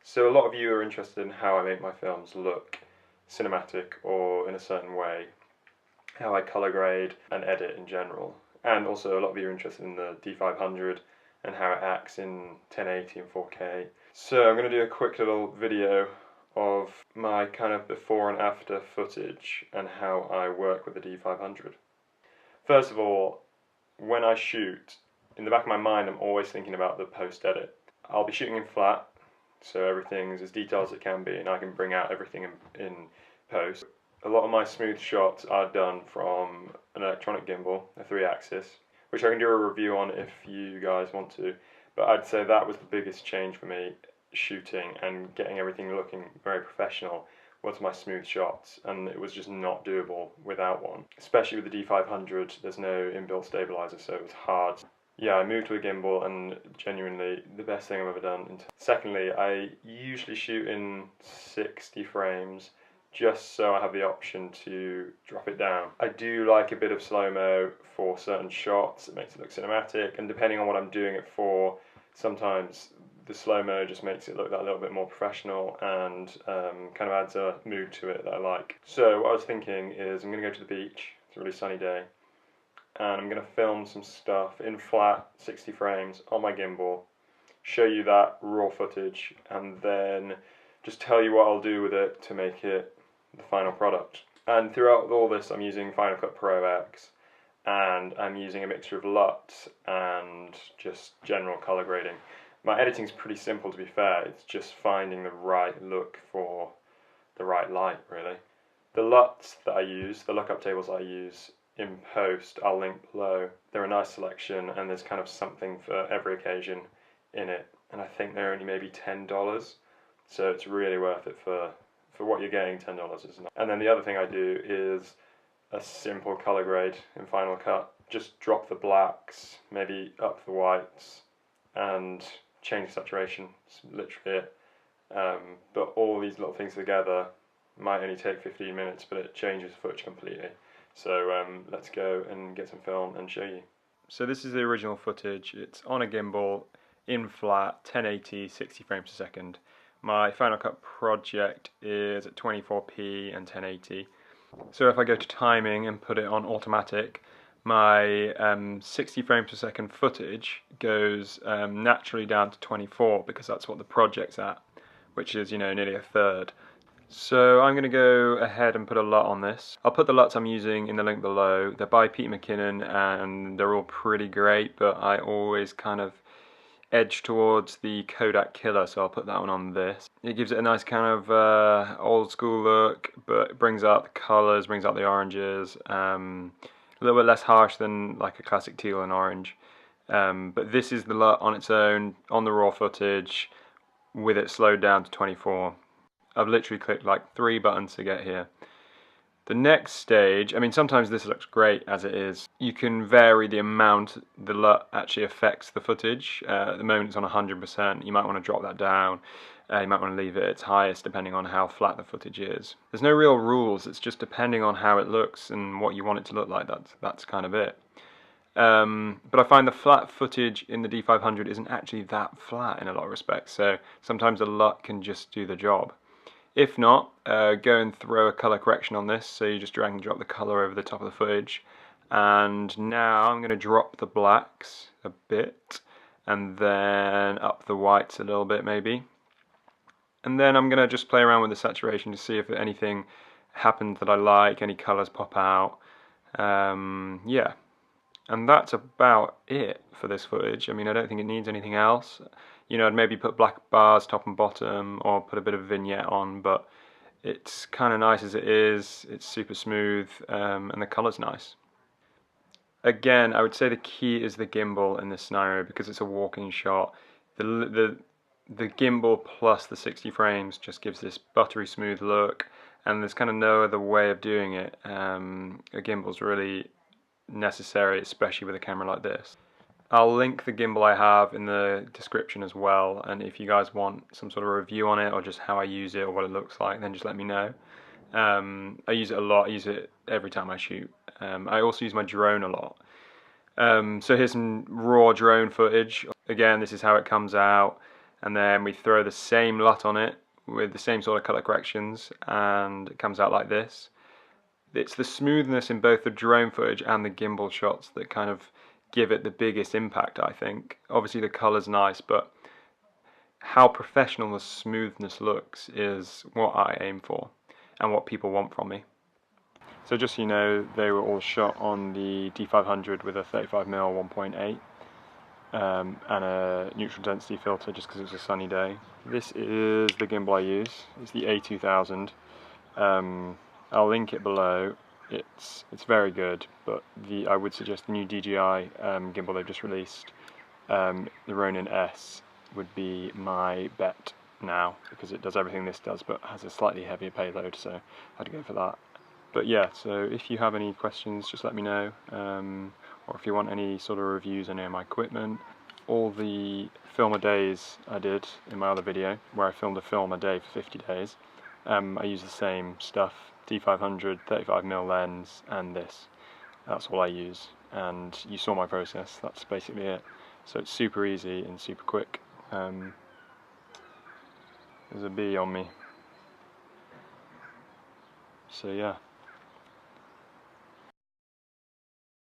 So a lot of you are interested in how I make my films look cinematic or in a certain way, how I colour grade and edit in general. And also a lot of you are interested in the D500 and how it acts in 1080 and 4K. So I'm going to do a quick little video of my kind of before and after footage and how I work with the D500. First of all, when I shoot, in the back of my mind I'm always thinking about the post-edit. I'll be shooting in flat, so everything's as detailed as it can be and I can bring out everything in post. A lot of my smooth shots are done from an electronic gimbal, a 3-axis, which I can do a review on if you guys want to, but I'd say that was the biggest change for me shooting and getting everything looking very professional was my smooth shots, and it was just not doable without one. Especially with the D500, there's no inbuilt stabilizer, so it was hard. Yeah, I moved to a gimbal and genuinely the best thing I've ever done. Secondly, I usually shoot in 60 frames just so I have the option to drop it down. I do like a bit of slow-mo for certain shots, it makes it look cinematic, and depending on what I'm doing it for, sometimes the slow-mo just makes it look that little bit more professional and kind of adds a mood to it that I like. So what I was thinking is I'm going to go to the beach, it's a really sunny day, and I'm going to film some stuff in flat 60 frames on my gimbal, show you that raw footage, and then just tell you what I'll do with it to make it the final product. And throughout all this I'm using Final Cut Pro X, and I'm using a mixture of LUTs and just general colour grading. My editing's pretty simple, to be fair, it's just finding the right look for the right light, really. The LUTs that I use, the lookup tables I use in post, I'll link below. They're a nice selection and there's kind of something for every occasion in it, and I think they're only maybe $10, so it's really worth it for what you're getting. $10 is not. And then the other thing I do is a simple colour grade in Final Cut. Just drop the blacks, maybe up the whites, and change saturation. It's literally it. But all these little things together might only take 15 minutes, but it changes the footage completely. So let's go and get some film and show you. So this is the original footage. It's on a gimbal, in flat, 1080, 60 frames per second. My Final Cut project is at 24p and 1080. So if I go to timing and put it on automatic, my 60 frames per second footage goes naturally down to 24 because that's what the project's at, which is, you know, nearly a third. So I'm going to go ahead and put a LUT on this. I'll put the LUTs I'm using in the link below. They're by Peter McKinnon and they're all pretty great, but I always kind of edge towards the Kodak Killer, so I'll put that one on this. It gives it a nice kind of old school look, but it brings out the colours, brings out the oranges, a little bit less harsh than like a classic teal and orange. But this is the LUT on its own, on the raw footage, with it slowed down to 24. I've literally clicked like 3 buttons to get here. The next stage, I mean, sometimes this looks great as it is. You can vary the amount the LUT actually affects the footage. At the moment it's on 100%. You might want to drop that down. You might want to leave it at its highest depending on how flat the footage is. There's no real rules, it's just depending on how it looks and what you want it to look like. That's kind of it. But I find the flat footage in the D500 isn't actually that flat in a lot of respects, so sometimes the LUT can just do the job. If not, go and throw a colour correction on this, so you just drag and drop the colour over the top of the footage. And now I'm going to drop the blacks a bit, and then up the whites a little bit maybe. And then I'm going to just play around with the saturation to see if anything happens that I like, any colours pop out. Yeah, and that's about it for this footage. I mean, I don't think it needs anything else. You know, I'd maybe put black bars top and bottom or put a bit of vignette on, but it's kind of nice as it is. It's super smooth and the colour's nice. Again, I would say the key is the gimbal in this scenario because it's a walking shot. The gimbal plus the 60 frames just gives this buttery smooth look, and there's kind of no other way of doing it. A gimbal's really necessary, especially with a camera like this. I'll link the gimbal I have in the description as well, and if you guys want some sort of review on it or just how I use it or what it looks like, then just let me know. I use it a lot, I use it every time I shoot. I also use my drone a lot. So here's some raw drone footage. Again, this is how it comes out. and then we throw the same LUT on it with the same sort of colour corrections, and it comes out like this. It's the smoothness in both the drone footage and the gimbal shots that kind of give it the biggest impact, I think. Obviously the colour's nice, but how professional the smoothness looks is what I aim for and what people want from me. So just so you know, they were all shot on the D500 with a 35mm 1.8 and a neutral density filter just because it was a sunny day. This is the gimbal I use. It's the a2000. I'll link it below. It's very good, but I would suggest the new DJI gimbal they've just released, the Ronin S, would be my bet now, because it does everything this does but has a slightly heavier payload, so I'd go for that. But yeah, so if you have any questions, just let me know, or if you want any sort of reviews on any of my equipment. All the film a days I did in my other video, where I filmed a film a day for 50 days, I use the same stuff, D500, 35mm lens, and this. That's all I use, and you saw my process, that's basically it. So it's super easy and super quick. There's a bee on me. So yeah.